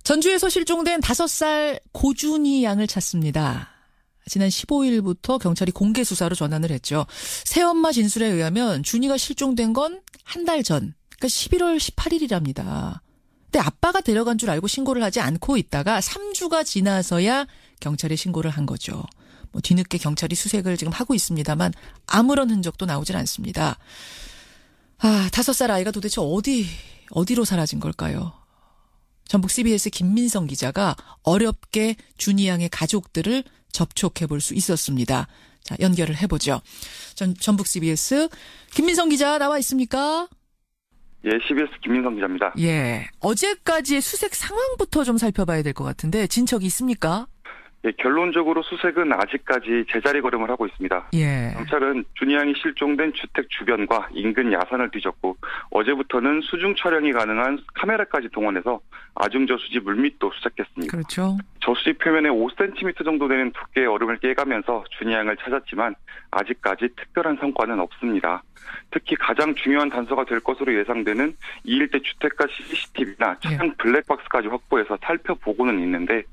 전주에서 실종된 5살 고준희 양을 찾습니다. 지난 15일부터 경찰이 공개 수사로 전환을 했죠. 새엄마 진술에 의하면 준이가 실종된 건 한 달 전, 그러니까 11월 18일이랍니다. 근데 아빠가 데려간 줄 알고 신고를 하지 않고 있다가 3주가 지나서야 경찰에 신고를 한 거죠. 뒤늦게 경찰이 수색을 지금 하고 있습니다만 아무런 흔적도 나오질 않습니다. 5살 아이가 도대체 어디로 사라진 걸까요? 전북 CBS 김민성 기자가 어렵게 준이 양의 가족들을 접촉해 볼 수 있었습니다. 자, 연결을 해보죠. 전북 CBS 김민성 기자 나와 있습니까? 예, CBS 김민성 기자입니다. 예, 어제까지의 수색 상황부터 좀 살펴봐야 될 것 같은데 진척이 있습니까? 예, 결론적으로 수색은 아직까지 제자리 걸음을 하고 있습니다. 예. 경찰은 준이 양이 실종된 주택 주변과 인근 야산을 뒤졌고 어제부터는 수중 촬영이 가능한 카메라까지 동원해서 아중저수지 물밑도 수색했습니다. 그렇죠. 저수지 표면에 5cm 정도 되는 두께의 얼음을 깨가면서 준이 양을 찾았지만 아직까지 특별한 성과는 없습니다. 특히 가장 중요한 단서가 될 것으로 예상되는 이 일대 주택가 CCTV나 차량 블랙박스까지 확보해서 살펴보고는 있는데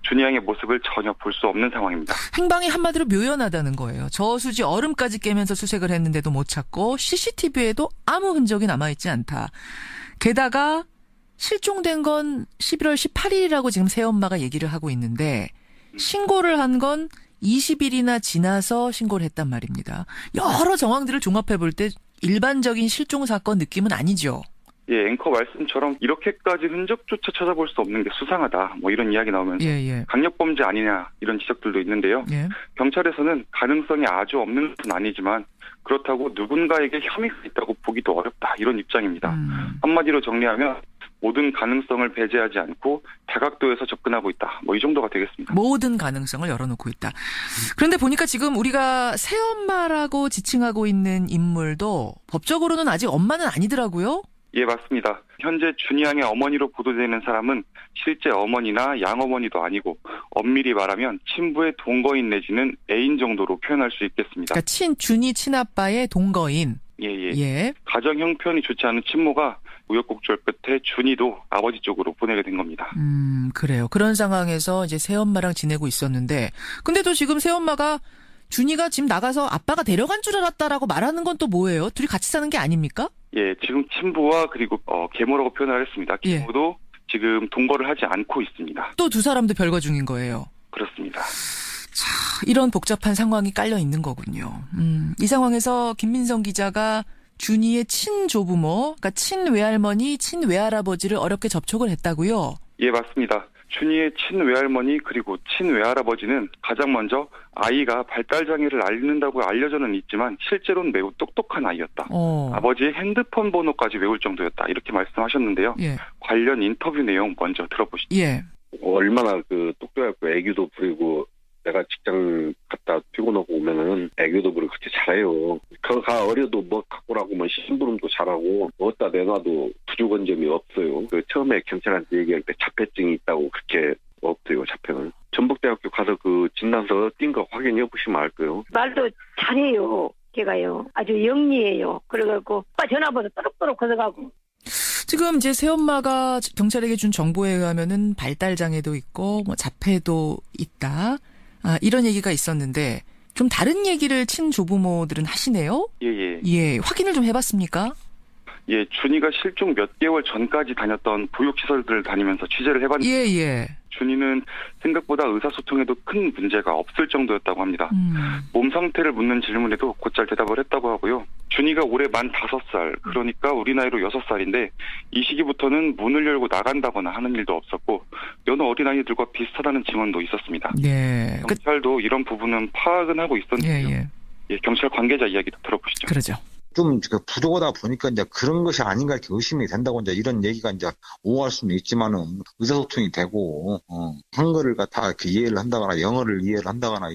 준이 양의 모습을 전혀 볼 수 없는 상황입니다. 행방이 한마디로 묘연하다는 거예요. 저수지 얼음까지 깨면서 수색을 했는데도 못 찾고 CCTV에도 아무 흔적이 남아있지 않다. 게다가 실종된 건 11월 18일이라고 지금 새엄마가 얘기를 하고 있는데 신고를 한 건 20일이나 지나서 신고를 했단 말입니다. 여러 정황들을 종합해 볼 때 일반적인 실종 사건 느낌은 아니죠. 예, 앵커 말씀처럼 이렇게까지 흔적조차 찾아볼 수 없는 게 수상하다. 이런 이야기 나오면서 강력범죄 아니냐 이런 지적들도 있는데요. 예. 경찰에서는 가능성이 아주 없는 것은 아니지만 그렇다고 누군가에게 혐의가 있다고 보기도 어렵다. 이런 입장입니다. 한마디로 정리하면 모든 가능성을 배제하지 않고 다각도에서 접근하고 있다. 이 정도가 되겠습니다. 모든 가능성을 열어놓고 있다. 그런데 보니까 지금 우리가 새엄마라고 지칭하고 있는 인물도 법적으로는 아직 엄마는 아니더라고요. 예, 맞습니다. 현재 준이 양의 어머니로 보도되는 사람은 실제 어머니나 양어머니도 아니고 엄밀히 말하면 친부의 동거인 내지는 애인 정도로 표현할 수 있겠습니다. 그러니까 준이 친아빠의 동거인. 예. 가정 형편이 좋지 않은 친모가 우여곡절 끝에 준이도 아버지 쪽으로 보내게 된 겁니다. 그래요. 그런 상황에서 이제 새엄마랑 지내고 있었는데 근데도 지금 새엄마가 준이가 지금 나가서 아빠가 데려간 줄 알았다라고 말하는 건 또 뭐예요? 둘이 같이 사는 게 아닙니까? 예, 지금 친부와 그리고 계모라고 표현을 했습니다. 계모도 지금 동거를 하지 않고 있습니다. 또 두 사람도 별거 중인 거예요. 그렇습니다. 자, 이런 복잡한 상황이 깔려 있는 거군요. 이 상황에서 김민성 기자가 준이의 친조부모, 그러니까 친외할머니, 친외할아버지를 어렵게 접촉을 했다고요? 예, 맞습니다. 준이의 친외할머니 그리고 친외할아버지는 가장 먼저 아이가 발달장애를 앓는다고 알려져는 있지만 실제로는 매우 똑똑한 아이였다. 아버지의 핸드폰 번호까지 외울 정도였다. 이렇게 말씀하셨는데요. 예. 관련 인터뷰 내용 먼저 들어보시죠. 예. 얼마나 똑똑하고 애교도 부리고 내가 직장 갔다 피곤하고 오면은 애교도 부리고 그렇게 잘해요. 그가 어려도 갖고 오라고 심부름도 잘하고 어디다 내놔도 부족한 점이 없어요. 처음에 경찰한테 얘기할 때 자폐증이 있다고 그렇게 없어요. 자폐는. 전북대학교 가서 진단서 띈 거 확인해 보시면 알 거예요. 말도 잘해요. 걔가요. 아주 영리해요. 그래갖고 오빠 전화번호 또록또록 걷어가고. 지금 이제 새엄마가 경찰에게 준 정보에 의하면은 발달장애도 있고 자폐도 있다. 이런 얘기가 있었는데 좀 다른 얘기를 친조부모들은 하시네요? 예. 확인을 좀 해봤습니까? 예, 준이가 실종 몇 개월 전까지 다녔던 보육시설들을 다니면서 취재를 해봤는데 예. 준이는 생각보다 의사소통에도 큰 문제가 없을 정도였다고 합니다. 몸 상태를 묻는 질문에도 곧잘 대답을 했다고 하고요. 준이가 올해 만 5살, 그러니까 우리 나이로 6살인데 이 시기부터는 문을 열고 나간다거나 하는 일도 없었고 여느 어린아이들과 비슷하다는 증언도 있었습니다. 예. 경찰도 이런 부분은 파악은 하고 있었는데요. 예, 경찰 관계자 이야기도 들어보시죠. 그러죠. 좀 부족하다 보니까 이제 그런 것이 아닌가 이렇게 의심이 된다고 이제 이런 얘기가 이제 오갈 수는 있지만은 의사소통이 되고 한글을 다 이렇게 이해를 한다거나 영어를 이해를 한다거나.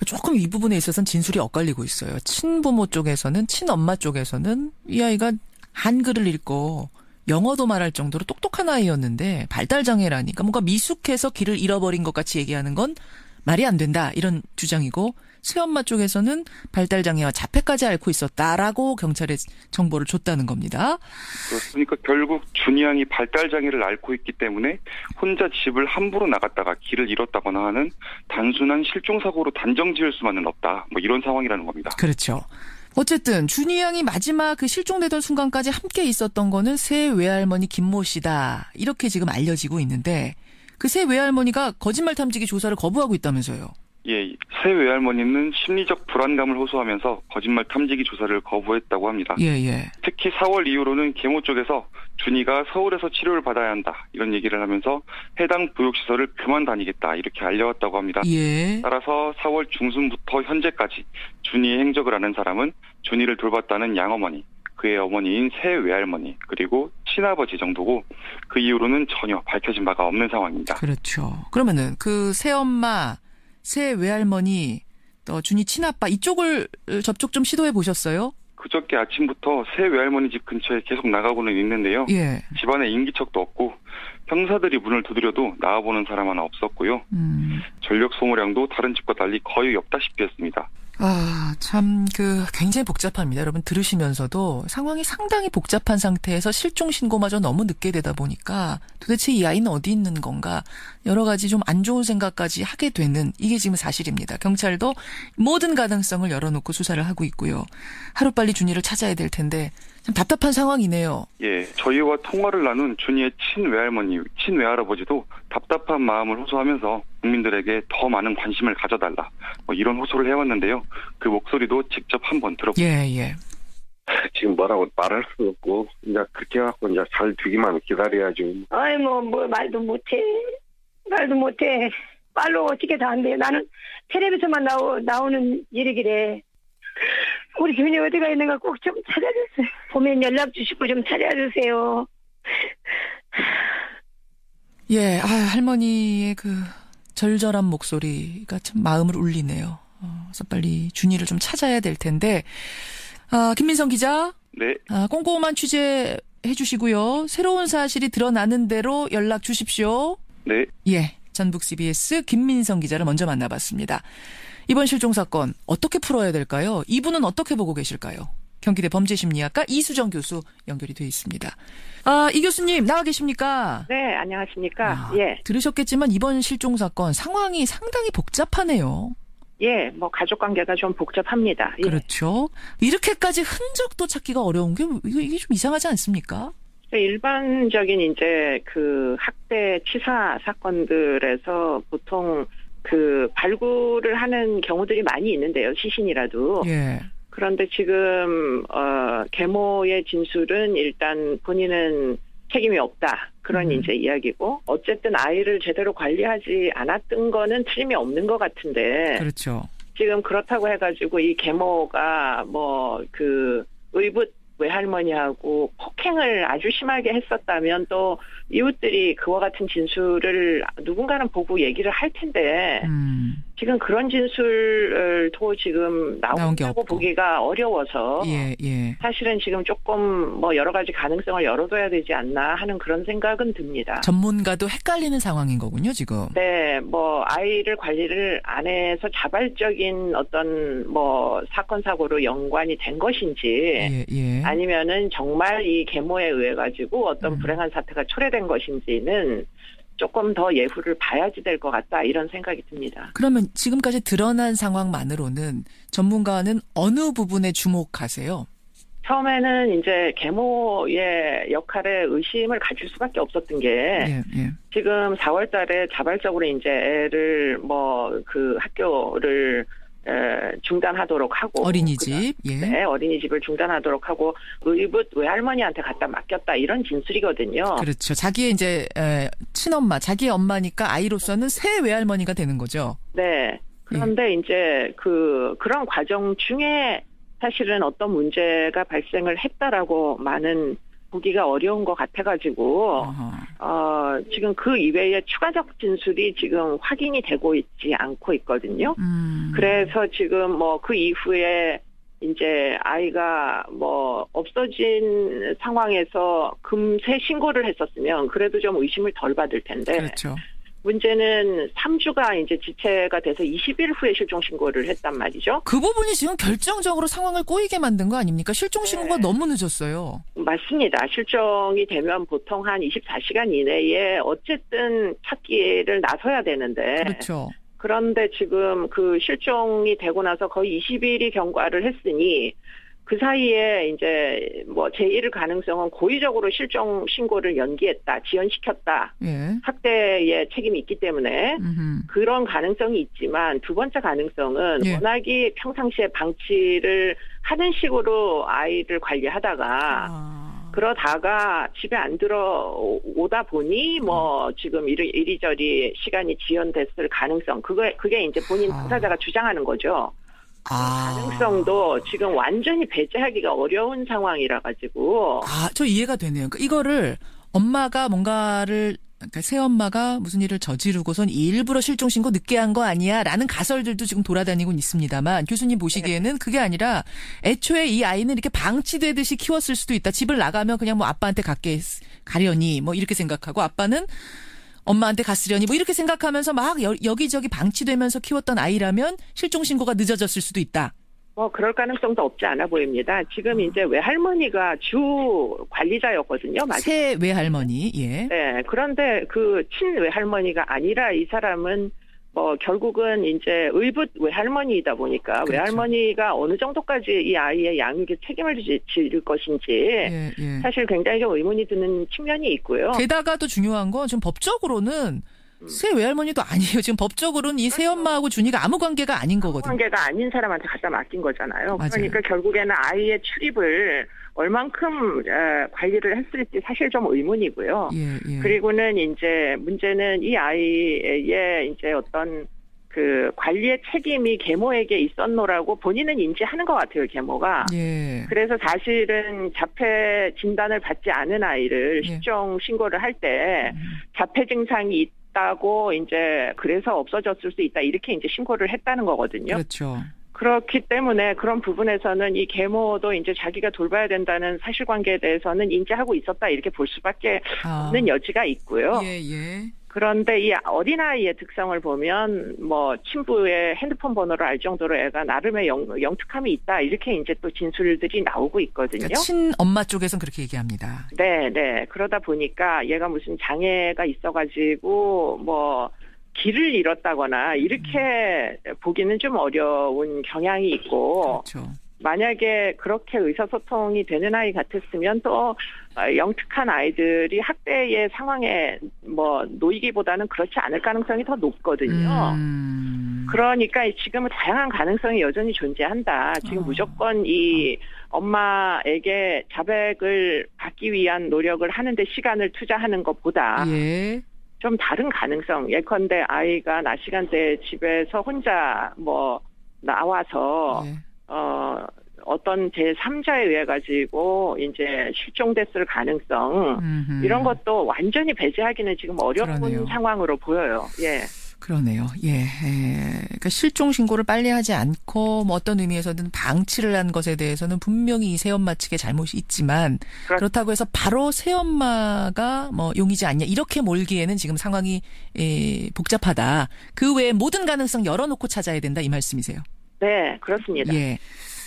조금 이 부분에 있어서는 진술이 엇갈리고 있어요. 친부모 쪽에서는 친엄마 쪽에서는 이 아이가 한글을 읽고 영어도 말할 정도로 똑똑한 아이였는데 발달장애라니까 뭔가 미숙해서 길을 잃어버린 것 같이 얘기하는 건 말이 안 된다 이런 주장이고 새엄마 쪽에서는 발달장애와 자폐까지 앓고 있었다라고 경찰에 정보를 줬다는 겁니다. 그렇습니까? 결국 준이 양이 발달장애를 앓고 있기 때문에 혼자 집을 함부로 나갔다가 길을 잃었다거나 하는 단순한 실종사고로 단정 지을 수만은 없다. 뭐 이런 상황이라는 겁니다. 그렇죠. 어쨌든 준이 양이 마지막 그 실종되던 순간까지 함께 있었던 거는 새 외할머니 김모 씨다. 이렇게 지금 알려지고 있는데 그 새 외할머니가 거짓말 탐지기 조사를 거부하고 있다면서요. 예, 새 외할머니는 심리적 불안감을 호소하면서 거짓말 탐지기 조사를 거부했다고 합니다. 예. 특히 4월 이후로는 계모 쪽에서 준이가 서울에서 치료를 받아야 한다 이런 얘기를 하면서 해당 보육시설을 그만 다니겠다 이렇게 알려왔다고 합니다. 예. 따라서 4월 중순부터 현재까지 준이의 행적을 아는 사람은 준이를 돌봤다는 양어머니, 그의 어머니인 새 외할머니, 그리고 친아버지 정도고 그 이후로는 전혀 밝혀진 바가 없는 상황입니다. 그렇죠. 그러면은 그 새엄마, 새 외할머니, 또 준이 친아빠 이쪽을 접촉 좀 시도해 보셨어요? 그저께 아침부터 새 외할머니 집 근처에 계속 나가고는 있는데요. 예. 집안에 인기척도 없고 형사들이 문을 두드려도 나와보는 사람 하나 없었고요. 전력 소모량도 다른 집과 달리 거의 없다시피 했습니다. 참, 굉장히 복잡합니다. 여러분 들으시면서도 상황이 상당히 복잡한 상태에서 실종 신고마저 너무 늦게 되다 보니까 도대체 이 아이는 어디 있는 건가 여러 가지 좀 안 좋은 생각까지 하게 되는 이게 지금 사실입니다. 경찰도 모든 가능성을 열어놓고 수사를 하고 있고요. 하루빨리 준이를 찾아야 될 텐데 참 답답한 상황이네요. 예, 저희와 통화를 나눈 준이의 친외할머니, 친외할아버지도 답답한 마음을 호소하면서 국민들에게 더 많은 관심을 가져달라 뭐 이런 호소를 해왔는데요. 그 목소리도 직접 한번 들어보세요. 예. 지금 뭐라고 말할 수 없고 이제 그렇게 해갖고 이제 잘 되기만 기다려야죠. 아이 뭐 말도 못해. 말로 어떻게 다 안 돼. 나는 텔레비전만 나오는 일이기래. 우리 준이 어디가 있는가 꼭 좀 찾아주세요. 보면 연락 주시고 좀 찾아주세요. 예, 할머니의 그 절절한 목소리가 참 마음을 울리네요. 그래서 빨리 준이를 좀 찾아야 될 텐데. 김민성 기자. 네. 꼼꼼한 취재해 주시고요. 새로운 사실이 드러나는 대로 연락 주십시오. 네. 예, 전북 CBS 김민성 기자를 먼저 만나봤습니다. 이번 실종 사건 어떻게 풀어야 될까요? 이분은 어떻게 보고 계실까요? 경기대 범죄심리학과 이수정 교수 연결이 돼 있습니다. 이 교수님 나와 계십니까? 네, 안녕하십니까? 예. 들으셨겠지만 이번 실종 사건 상황이 상당히 복잡하네요. 예, 뭐 가족 관계가 좀 복잡합니다. 예. 그렇죠. 이렇게까지 흔적도 찾기가 어려운 게 이게 좀 이상하지 않습니까? 일반적인 이제 그 학대 치사 사건들에서 보통 그 발굴을 하는 경우들이 많이 있는데요. 시신이라도. 예. 그런데 지금 계모의 진술은 일단 본인은 책임이 없다. 그런 이제 이야기고 어쨌든 아이를 제대로 관리하지 않았던 거는 틀림이 없는 것 같은데. 그렇죠. 지금 그렇다고 해가지고 이 계모가 뭐 그 의붓 외할머니하고 폭행을 아주 심하게 했었다면 또 이웃들이 그와 같은 진술을 누군가는 보고 얘기를 할 텐데 지금 그런 진술도 지금 나온다고 보기가 어려워서 예. 사실은 지금 조금 뭐 여러 가지 가능성을 열어둬야 되지 않나 하는 그런 생각은 듭니다. 전문가도 헷갈리는 상황인 거군요, 지금. 네, 뭐 아이를 관리를 안 해서 자발적인 어떤 뭐 사건 사고로 연관이 된 것인지 예. 아니면은 정말 이 계모에 의해 가지고 어떤 불행한 사태가 초래된 것인지는 조금 더 예후를 봐야지 될 것 같다 이런 생각이 듭니다. 그러면 지금까지 드러난 상황만으로는 전문가는 어느 부분에 주목하세요? 처음에는 이제 계모의 역할에 의심을 가질 수밖에 없었던 게 지금 4월 달에 자발적으로 이제 애를 뭐 그 학교를 중단하도록 하고 어린이집 네, 어린이집을 중단하도록 하고 의붓 외할머니한테 갖다 맡겼다 이런 진술이거든요. 그렇죠. 자기의 이제 친엄마, 자기의 엄마니까 아이로서는 새 외할머니가 되는 거죠. 네. 그런데 이제 그런 과정 중에 사실은 어떤 문제가 발생을 했다라고 많은 보기가 어려운 것 같아가지고 지금 그 이외에 추가적 진술이 지금 확인이 되고 있지 않고 있거든요. 그래서 지금 뭐 그 이후에 이제 아이가 뭐 없어진 상황에서 금세 신고를 했었으면 그래도 좀 의심을 덜 받을 텐데 그렇죠. 문제는 3주가 이제 지체가 돼서 20일 후에 실종 신고를 했단 말이죠. 그 부분이 지금 결정적으로 상황을 꼬이게 만든 거 아닙니까? 실종 신고가 네. 너무 늦었어요. 맞습니다. 실종이 되면 보통 한 24시간 이내에 어쨌든 찾기를 나서야 되는데. 그렇죠. 그런데 지금 그 실종이 되고 나서 거의 20일이 경과를 했으니 그 사이에 이제 뭐 제1 가능성은 고의적으로 실종 신고를 연기했다, 지연시켰다. 예. 학대의 책임이 있기 때문에 그런 가능성이 있지만 두 번째 가능성은 예. 워낙에 평상시에 방치를 하는 식으로 아이를 관리하다가 그러다가 집에 안 들어오다 보니 뭐 지금 이리저리 시간이 지연됐을 가능성 그게 이제 본인 당사자가 주장하는 거죠. 가능성도 지금 완전히 배제하기가 어려운 상황이라 가지고. 저 이해가 되네요. 그러니까 이거를 엄마가 뭔가를 그러니까 새엄마가 무슨 일을 저지르고선 일부러 실종 신고 늦게 한 거 아니야라는 가설들도 지금 돌아다니고 있습니다만 교수님 보시기에는 그게 아니라 애초에 이 아이는 이렇게 방치되듯이 키웠을 수도 있다. 집을 나가면 그냥 뭐 아빠한테 가려니 뭐 이렇게 생각하고 아빠는 엄마한테 갔으려니 뭐 이렇게 생각하면서 막 여기저기 방치되면서 키웠던 아이라면 실종 신고가 늦어졌을 수도 있다. 그럴 가능성도 없지 않아 보입니다. 지금 이제 외할머니가 주 관리자였거든요. 새 외할머니, 예. 네. 그런데 그 친외할머니가 아니라 이 사람은 결국은 이제 의붓 외할머니이다 보니까 그렇죠. 외할머니가 어느 정도까지 이 아이의 양육에 책임을 질 것인지 예, 예. 사실 굉장히 좀 의문이 드는 측면이 있고요. 게다가 또 중요한 건 지금 법적으로는 새 외할머니도 아니에요. 지금 법적으로는 이 새엄마하고 준이가 아무 관계가 아닌 거거든요. 관계가 아닌 사람한테 갖다 맡긴 거잖아요. 맞아요. 그러니까 결국에는 아이의 출입을 얼만큼 관리를 했을지 사실 좀 의문이고요. 예, 예. 그리고는 이제 문제는 이 아이의 이제 어떤 그 관리의 책임이 계모에게 있었노라고 본인은 인지하는 것 같아요, 계모가. 예. 그래서 사실은 자폐 진단을 받지 않은 아이를 실종 신고를 할 때 자폐 증상이 있다고 이제 그래서 없어졌을 수 있다 이렇게 이제 신고를 했다는 거거든요. 그렇죠. 그렇기 때문에 그런 부분에서는 이 계모도 이제 자기가 돌봐야 된다는 사실관계에 대해서는 인지하고 있었다 이렇게 볼 수밖에 없는 여지가 있고요. 예, 예. 그런데 이 어린아이의 특성을 보면 뭐 친부의 핸드폰 번호를 알 정도로 애가 나름의 영특함이 있다 이렇게 이제 또 진술들이 나오고 있거든요. 그러니까 친엄마 쪽에서는 그렇게 얘기합니다. 네. 그러다 보니까 얘가 무슨 장애가 있어가지고 뭐 길을 잃었다거나 이렇게 보기는 좀 어려운 경향이 있고 그렇죠. 만약에 그렇게 의사소통이 되는 아이 같았으면 또 영특한 아이들이 학대의 상황에 뭐 놓이기보다는 그렇지 않을 가능성이 더 높거든요. 그러니까 지금은 다양한 가능성이 여전히 존재한다. 지금 무조건 이 엄마에게 자백을 받기 위한 노력을 하는데 시간을 투자하는 것보다 예. 좀 다른 가능성, 예컨대 아이가 낮 시간대에 집에서 혼자 뭐 나와서 예. 어떤 제3자에 의해 가지고 이제 실종됐을 가능성 이런 것도 완전히 배제하기는 지금 어려운 그러네요. 상황으로 보여요. 예. 그러네요. 예. 그러니까 실종 신고를 빨리 하지 않고 뭐 어떤 의미에서든 방치를 한 것에 대해서는 분명히 이 새엄마 측의 잘못이 있지만 그렇다고 해서 바로 새엄마가 뭐 용의자 아니냐 이렇게 몰기에는 지금 상황이 복잡하다. 그 외에 모든 가능성 열어놓고 찾아야 된다 이 말씀이세요. 네, 그렇습니다. 예.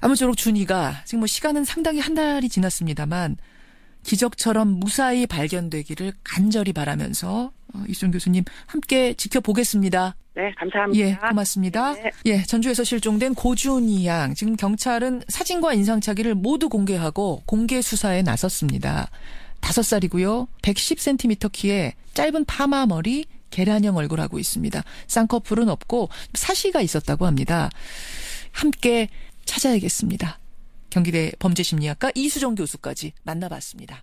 아무쪼록 준이가 지금 뭐 시간은 상당히 한 달이 지났습니다만 기적처럼 무사히 발견되기를 간절히 바라면서 이수정 교수님 함께 지켜보겠습니다. 네, 감사합니다. 예, 고맙습니다. 네. 예, 전주에서 실종된 고준희 양. 지금 경찰은 사진과 인상착의를 모두 공개하고 공개 수사에 나섰습니다. 5살이고요. 110cm 키에 짧은 파마 머리, 계란형 얼굴하고 있습니다. 쌍꺼풀은 없고 사시가 있었다고 합니다. 함께 찾아야겠습니다. 경기대 범죄심리학과 이수정 교수까지 만나봤습니다.